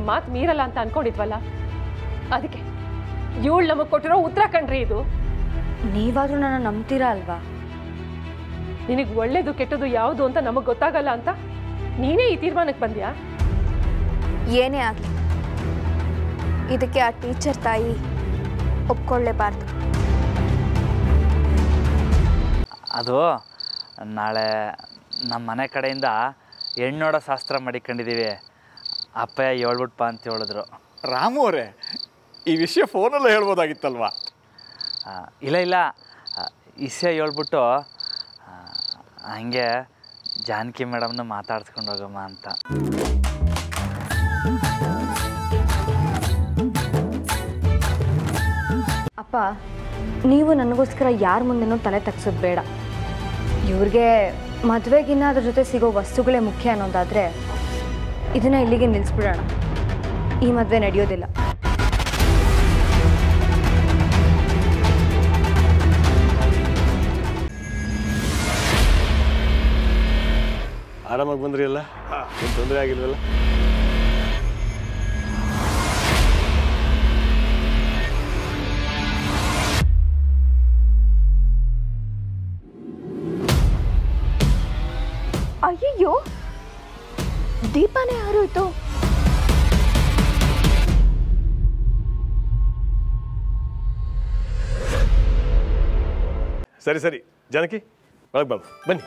ನಮ್ಮ ಮಾತು ಮೀರಲ್ಲ ಅಂತ ಅನ್ಕೊಂಡಿದ್ವಲ್ಲ, ಅದಕ್ಕೆ ಇವಳು ನಮಗೆ ಕೊಟ್ಟಿರೋ ಉತ್ತರ ಕಂಡ್ರಿ ಇದು. ನೀವಾದ್ರೂ ನನ್ನ ನಂಬ್ತೀರಾ ಅಲ್ವಾ? ನಿನಗೆ ಒಳ್ಳೇದು ಕೆಟ್ಟದ್ದು ಯಾವುದು ಅಂತ ನಮಗೆ ಗೊತ್ತಾಗಲ್ಲ ಅಂತ ನೀನೇ ಈ ತೀರ್ಮಾನಕ್ಕೆ ಬಂದ್ಯಾ? ಏನೇ ಆಗಲಿ ಇದಕ್ಕೆ ಆ ಟೀಚರ್ ತಾಯಿ ಒಪ್ಕೊಳ್ಳೇಬಾರ್ದು. ಅದು ನಾಳೆ ನಮ್ಮ ಮನೆ ಕಡೆಯಿಂದ ಹೆಣ್ಣೋಡೋ ಶಾಸ್ತ್ರ ಮಾಡಿಕೊಂಡಿದ್ದೀವಿ. ಅಪ್ಪಯ್ಯ ಹೇಳ್ಬಿಟ್ಪ ಅಂತ ಹೇಳಿದ್ರು. ರಾಮು ಅವರೇ, ಈ ವಿಷಯ ಫೋನಲ್ಲೇ ಹೇಳ್ಬೋದಾಗಿತ್ತಲ್ವಾ? ಇಲ್ಲ, ವಿಷಯ ಹೇಳ್ಬಿಟ್ಟು ಹಂಗೆ ಜಾನಕಿ ಮೇಡಮ್ನ ಮಾತಾಡ್ಸ್ಕೊಂಡು ಹೋಗಮ್ಮ ಅಂತ. ಅಪ್ಪ, ನೀವು ನನಗೋಸ್ಕರ ಯಾರ ಮುಂದೆನೂ ತಲೆ ತಗ್ಸೋದು ಬೇಡ. ಇವ್ರಿಗೆ ಮದುವೆಗಿನ್ನ ಅದ್ರ ಜೊತೆ ಸಿಗೋ ವಸ್ತುಗಳೇ ಮುಖ್ಯ ಅನ್ನೋದಾದರೆ ಇದನ್ನು ಇಲ್ಲಿಗೆ ನಿಲ್ಲಿಸ್ಬಿಡೋಣ. ಈ ಮದುವೆ ನಡೆಯೋದಿಲ್ಲ. ಆರಾಮಾಗಿ ಬಂದ್ರಿ ಅಲ್ಲ? ಏನು ತೊಂದರೆ ಆಗಿಲ್ವಲ್ಲ? ಅಯ್ಯಯ್ಯೋ, ದೀಪನೇ ಯಾರೋಯ್ತು? ಸರಿ ಜಾನಕಿ, ಒಳಗೆ ಬನ್ನಿ.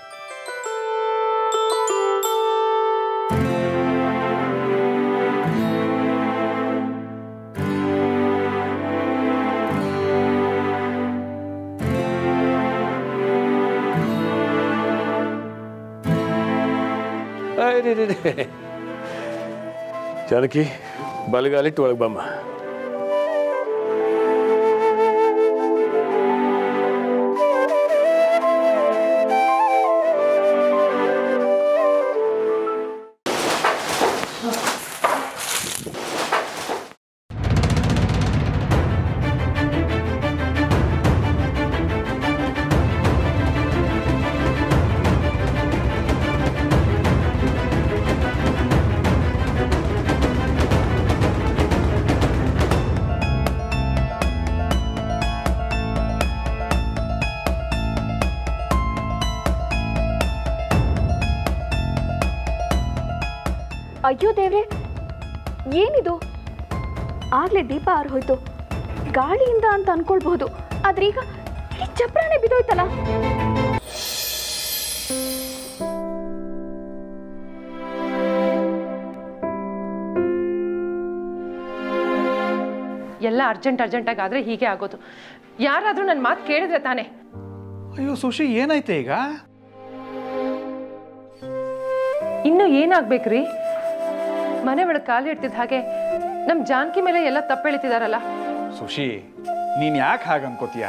ಜಾನಕಿ, ಬಲಗಾಲಿಟ್ಟು ಒಳಗೆ ಬಮ್ಮ. ಅಯ್ಯೋ ದೇವ್ರೆ, ಏನಿದು? ಆಗ್ಲೇ ದೀಪ ಆರೋಯ್ತು. ಗಾಳಿಯಿಂದ ಅಂತ ಅನ್ಕೊಳ್ಬಹುದು, ಆದ್ರೆ ಈಗ ಈ ಚಪ್ರಾಣೆ ಬಿದ್ದೋಯ್ತಲ್ಲ. ಎಲ್ಲ ಅರ್ಜೆಂಟಾಗಿ ಆದ್ರೆ ಹೀಗೆ ಆಗೋದು. ಯಾರಾದ್ರೂ ನನ್ನ ಮಾತು ಕೇಳಿದ್ರೆ ತಾನೆ. ಅಯ್ಯೋ ಸುಶಿ, ಏನಾಯ್ತೆ ಈಗ? ಇನ್ನು ಏನಾಗ್ಬೇಕ್ರಿ? ಮನೆ ಒಳಗೆ ಕಾಲು ಇಡ್ತಿದ್ದ ಹಾಗೆ ನಮ್ಮ ಜಾನಕಿ ಮೇಲೆ ಎಲ್ಲ ತಪ್ಪೆಳಿತಿದಾರಲ್ಲ. ಸುಶಿ, ನೀನು ಯಾಕೆ ಹಾಗೆ ಅನ್ಕೋತೀಯ?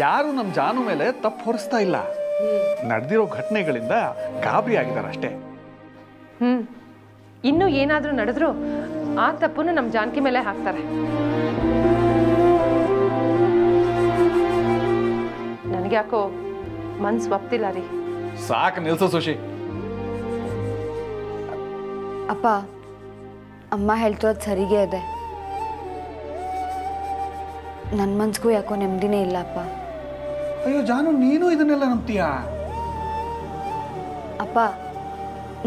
ಯಾರು ನಮ್ಮ ಜಾನು ಮೇಲೆ ತಪ್ಪು ಹೊರಿಸ್ತಾ ಇಲ್ಲ. ನಡೆದಿರೋ ಘಟನೆಗಳಿಂದ ಗಾಬರಿ ಆಗಿದ್ದಾರೆ ಅಷ್ಟೇ. ಇನ್ನು ಏನಾದರೂ ನಡೆದ್ರು ಆ ತಪ್ಪನ್ನು ನಮ್ಮ ಜಾನಕಿ ಮೇಲೆ ಹಾಕ್ತಾರೆ. ನನಗೆ ಯಾಕೋ ಮನ್ಸು ಒಪ್ತಿಲ್ಲ ರೀ. ಸಾಕು ನಿಲ್ಸು ಸುಶಿ. ಅಪ್ಪ, ಅಮ್ಮ ಹೇಳ್ತಿರೋದು ಸರಿಗೆ ಇದೆ. ನನ್ನ ಮನ್ಸಿಗೂ ಯಾಕೋ ನೆಮ್ಮದಿನೇ ಇಲ್ಲ ಅಪ್ಪ. ಅಯ್ಯೋ ಜಾನು, ನೀನು ಇದನ್ನೆಲ್ಲ ನಂಬ್ತೀಯಾ? ಅಪ್ಪ,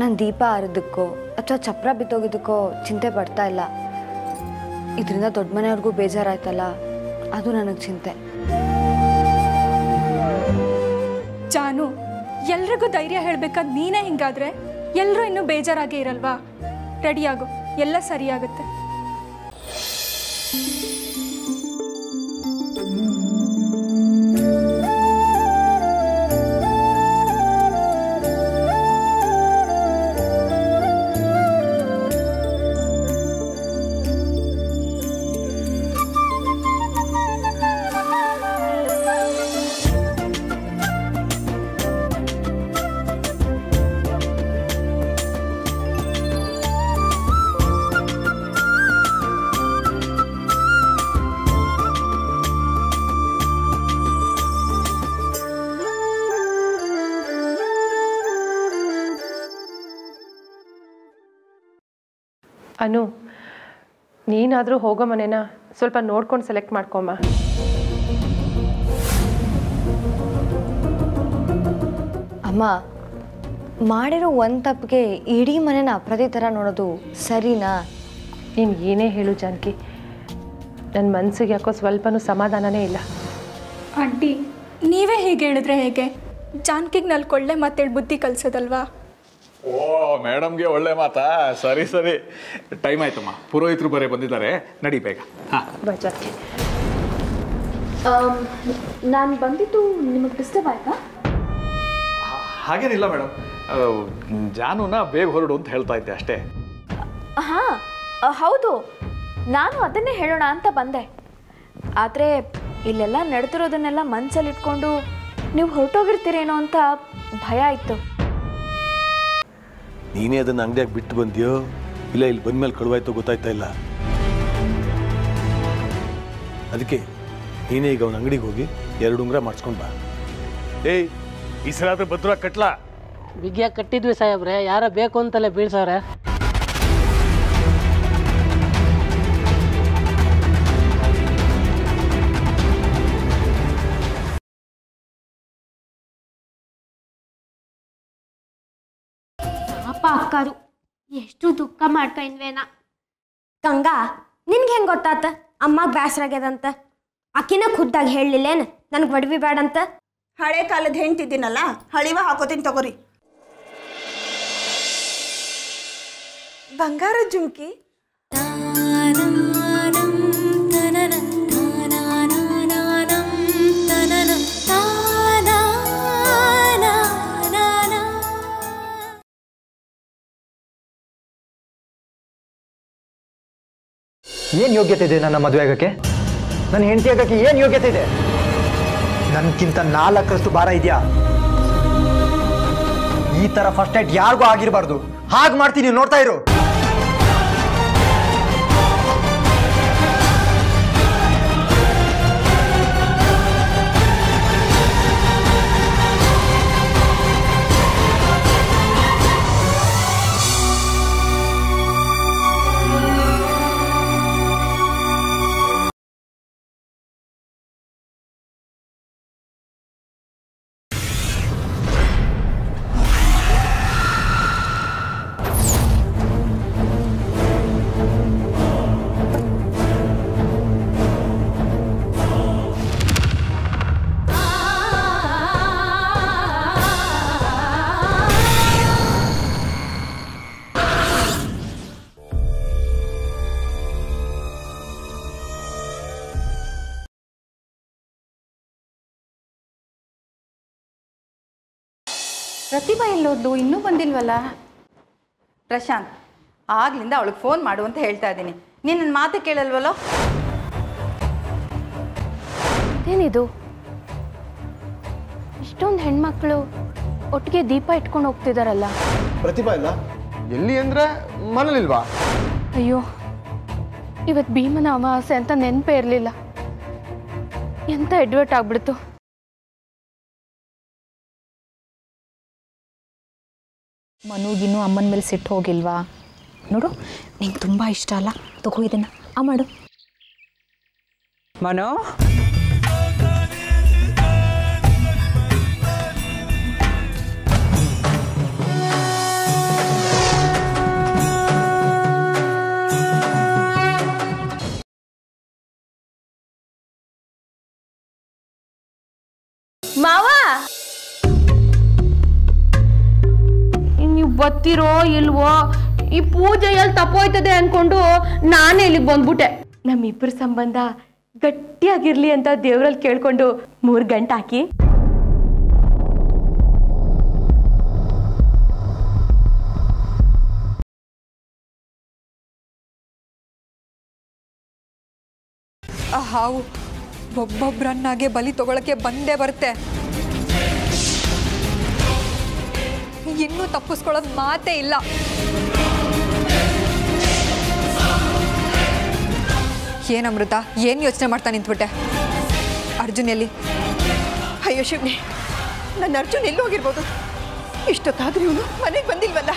ನಾನು ದೀಪ ಆರಿದ್ದಕ್ಕೋ ಅಥವಾ ಚಪ್ರ ಬಿತ್ತೋಗಿದ್ದಕ್ಕೋ ಚಿಂತೆ ಪಡ್ತಾ ಇಲ್ಲ. ಇದರಿಂದ ದೊಡ್ಡ ಮನೆಯವ್ರಿಗೂ ಬೇಜಾರಾಯ್ತಲ್ಲ, ಅದು ನನಗೆ ಚಿಂತೆ. ಜಾನು, ಎಲ್ರಿಗೂ ಧೈರ್ಯ ಹೇಳ್ಬೇಕಾದ ನೀನೇ ಹಿಂಗಾದ್ರೆ ಎಲ್ಲರೂ ಇನ್ನೂ ಬೇಜಾರಾಗೇ ಇರಲ್ವಾ? ರೆಡಿಯಾಗು, ಎಲ್ಲ ಸರಿಯಾಗುತ್ತೆ. ಅನು, ನೀನಾದರೂ ಹೋಗೋ ಮನೇನ ಸ್ವಲ್ಪ ನೋಡ್ಕೊಂಡು ಸೆಲೆಕ್ಟ್ ಮಾಡ್ಕೊಮ್ಮ. ಅಮ್ಮ, ಮಾಡಿರೋ ಒಂದು ತಪ್ಪಿಗೆ ಇಡೀ ಮನೇನ ಅಪ್ರತಿ ಥರ ನೋಡೋದು ಸರಿನಾ? ನೀನು ಏನೇ ಹೇಳು ಜಾನಕಿ, ನನ್ನ ಮನಸ್ಸಿಗೆ ಯಾಕೋ ಸ್ವಲ್ಪನೂ ಸಮಾಧಾನನೇ ಇಲ್ಲ. ಆಂಟಿ, ನೀವೇ ಹೀಗೆ ಹೇಳಿದ್ರೆ ಹೇಗೆ? ಜಾನಕಿಗೆ ನಲ್ಕೊಳ್ಳೆ ಮಾತೇಳಿ ಬುದ್ಧಿ ಕಲಿಸೋದಲ್ವಾ? ಓ, ಮೇಡಮ್ಗೆ ಒಳ್ಳೆ ಮಾತಾ. ಸರಿ ಸರಿ, ಟೈಮ್ ಆಯ್ತಮ್ಮ. ಪುರೋಹಿತರು ಬರೇ ಬಂದಿದ್ದಾರೆ, ನಡಿ ಬೇಗ. ಹಾಂ ಬಾ ಜಾನಕಿ. ನಾನು ಬಂದಿದ್ದು ನಿಮಗೆ ಡಿಸ್ಟರ್ಬ್ ಆಯ್ತಾ? ಹಾಗೇನಿಲ್ಲ ಮೇಡಮ್, ಜಾನುನ ಬೇಗ ಹೊರಡು ಅಂತ ಹೇಳ್ತಾ ಇದ್ದೆ ಅಷ್ಟೇ. ಹಾಂ ಹೌದು, ನಾನು ಅದನ್ನೇ ಹೇಳೋಣ ಅಂತ ಬಂದೆ. ಆದರೆ ಇಲ್ಲೆಲ್ಲ ನಡೆದಿರೋದನ್ನೆಲ್ಲ ಮನಸ್ಸಲ್ಲಿಟ್ಕೊಂಡು ನೀವು ಹೊರಟೋಗಿರ್ತೀರೇನೋ ಅಂತ ಭಯ ಇತ್ತು. ನೀನೇ ಅದನ್ನು ಅಂಗಡಿಯಾಗಿ ಬಿಟ್ಟು ಬಂದ್ಯೋ ಇಲ್ಲ ಇಲ್ಲಿ ಬಂದ್ಮೇಲೆ ಕಳುವಾಯ್ತೋ ಗೊತ್ತಾಯ್ತಾ ಇಲ್ಲ. ಅದಕ್ಕೆ ನೀನೇ ಈಗ ಅವನ ಅಂಗಡಿಗೆ ಹೋಗಿ 2 ಉಂಗುರ ಮಾಡಿಸ್ಕೊಂಡು ಬಾ. ಏಯ್, ಈ ಸಲ ಆದ್ರೆ ಭದ್ರ ಕಟ್ಲಾ? ಬಿಗಿಯ ಕಟ್ಟಿದ್ವಿ ಸಾಹೇಬ್ರೆ, ಯಾರ ಬೇಕು ಅಂತಲೇ ಬೀಳ್ಸವ್ರೆ. ಪಾಪ ಅಕ್ಕರು ಎಷ್ಟು ದುಃಖ ಮಾಡ್ಕೊಂಡ್ವೇನ. ಗಂಗಾ, ನಿನ್ಗೆ ಹೆಂಗೆ ಗೊತ್ತಾತ ಅಮ್ಮಗೆ ಬೇಸರಾಗ್ಯದಂತ? ಅಕ್ಕಿನ ಖುದ್ದಾಗಿ ಹೇಳಲಿಲ್ಲೇನು ನನಗೆ ಒಡವಿ ಬೇಡಂತ? ಹಳೆ ಕಾಲದ ಹೆಂಡ್ತಿದ್ದೀನಲ್ಲ, ಹಳಿವ ಹಾಕೋತೀನಿ ತಗೋರಿ. ಬಂಗಾರ ಜುಮ್ಕಿ ಏನು ಯೋಗ್ಯತೆ ಇದೆ ನನ್ನ ಮದುವೆ ಆಗೋಕ್ಕೆ? ನನ್ನ ಹೆಂಡತಿ ಆಗೋಕ್ಕೆ ಏನು ಯೋಗ್ಯತೆ ಇದೆ? ನನಗಿಂತ 4ರಷ್ಟು ಭಾರ ಇದೆಯಾ? ಈ ಥರ ಫಸ್ಟ್ ನೈಟ್ ಯಾರಿಗೂ ಆಗಿರಬಾರ್ದು. ಹಾಗೆ ಮಾಡ್ತೀನಿ, ನೋಡ್ತಾ ಇರು. ಪ್ರತಿಭಾ ಎಲ್ಲೋದ್ಲು? ಇನ್ನೂ ಬಂದಿಲ್ವಲ್ಲ? ಪ್ರಶಾಂತ್, ಆಗ್ಲಿಂದ ಅವಳಿಗೆ ಫೋನ್ ಮಾಡು ಅಂತ ಹೇಳ್ತಾ ಇದ್ದೀನಿ. ನೀನು ನನ್ನ ಮಾತು ಕೇಳಲ್ವಲ್ಲೋ? ಏನಿದು? ಇಷ್ಟೊಂದು ಹೆಣ್ಮಕ್ಳು ಒಟ್ಟಿಗೆ ದೀಪ ಇಟ್ಕೊಂಡು ಹೋಗ್ತಿದಾರಲ್ಲ. ಪ್ರತಿಭಾ ಇಲ್ಲ ಎಲ್ಲಿ ಅಂದ್ರೆ ಮನೇಲಿಲ್ವಾ? ಅಯ್ಯೋ, ಇವತ್ತು ಭೀಮನ ಅಮಾವಾಸ್ಯೆ ಅಂತ ನೆನಪೇ ಇರಲಿಲ್ಲ. ಎಂತ ಎಡ್ವರ್ಟ್ ಆಗ್ಬಿಡ್ತು. ಮನುಗಿನ್ನೂ ಅಮ್ಮನ ಮೇಲೆ ಸಿಟ್ಟು ಹೋಗಿಲ್ವಾ? ನೋಡು, ನಿಂಗೆ ತುಂಬ ಇಷ್ಟ ಅಲ್ಲ, ತಗೋ ಇದನ್ನು ಮಾಡು. ಮನು, ಮಾವ, ನೀವು ಬರ್ತಿರೋ ಇಲ್ವೋ? ಈ ಪೂಜೆ ಎಲ್ಲಿ ತಪ್ಪೋಯ್ತದೆ ಅನ್ಕೊಂಡು ನಾನೇ ಇಲ್ಲಿಗೆ ಬಂದ್ಬಿಟ್ಟೆ. ನಮ್ಮಿಬ್ಬರ ಸಂಬಂಧ ಗಟ್ಟಿಯಾಗಿರ್ಲಿ ಅಂತ ದೇವರಲ್ಲಿ ಕೇಳ್ಕೊಂಡು 3 ಗಂಟೆ ಹಾಕಿ ಆ ಹಾವು ಒಬ್ಬೊಬ್ಬರನ್ನಾಗೆ ಬಲಿ ತಗೊಳಕ್ಕೆ ಬಂದೇ ಬರುತ್ತೆ. ಇನ್ನೂ ತಪ್ಪಿಸ್ಕೊಳ್ಳೋದು ಮಾತೇ ಇಲ್ಲ. ಏನ್ ಅಮೃತ, ಏನು ಯೋಚನೆ ಮಾಡ್ತಾ ನಿಂತ್ಬಿಟ್ಟೆ? ಅರ್ಜುನ್ ಎಲ್ಲಿ? ಅಯ್ಯೋ ಶಿವನೇ, ನನ್ನ ಅರ್ಜುನ್ ಎಲ್ಲಿ ಹೋಗಿರ್ಬೋದು? ಇಷ್ಟೊತ್ತಾದ್ರೂ ಇವನು ಮನೆಗೆ ಬಂದಿಲ್ವಲ್ಲ?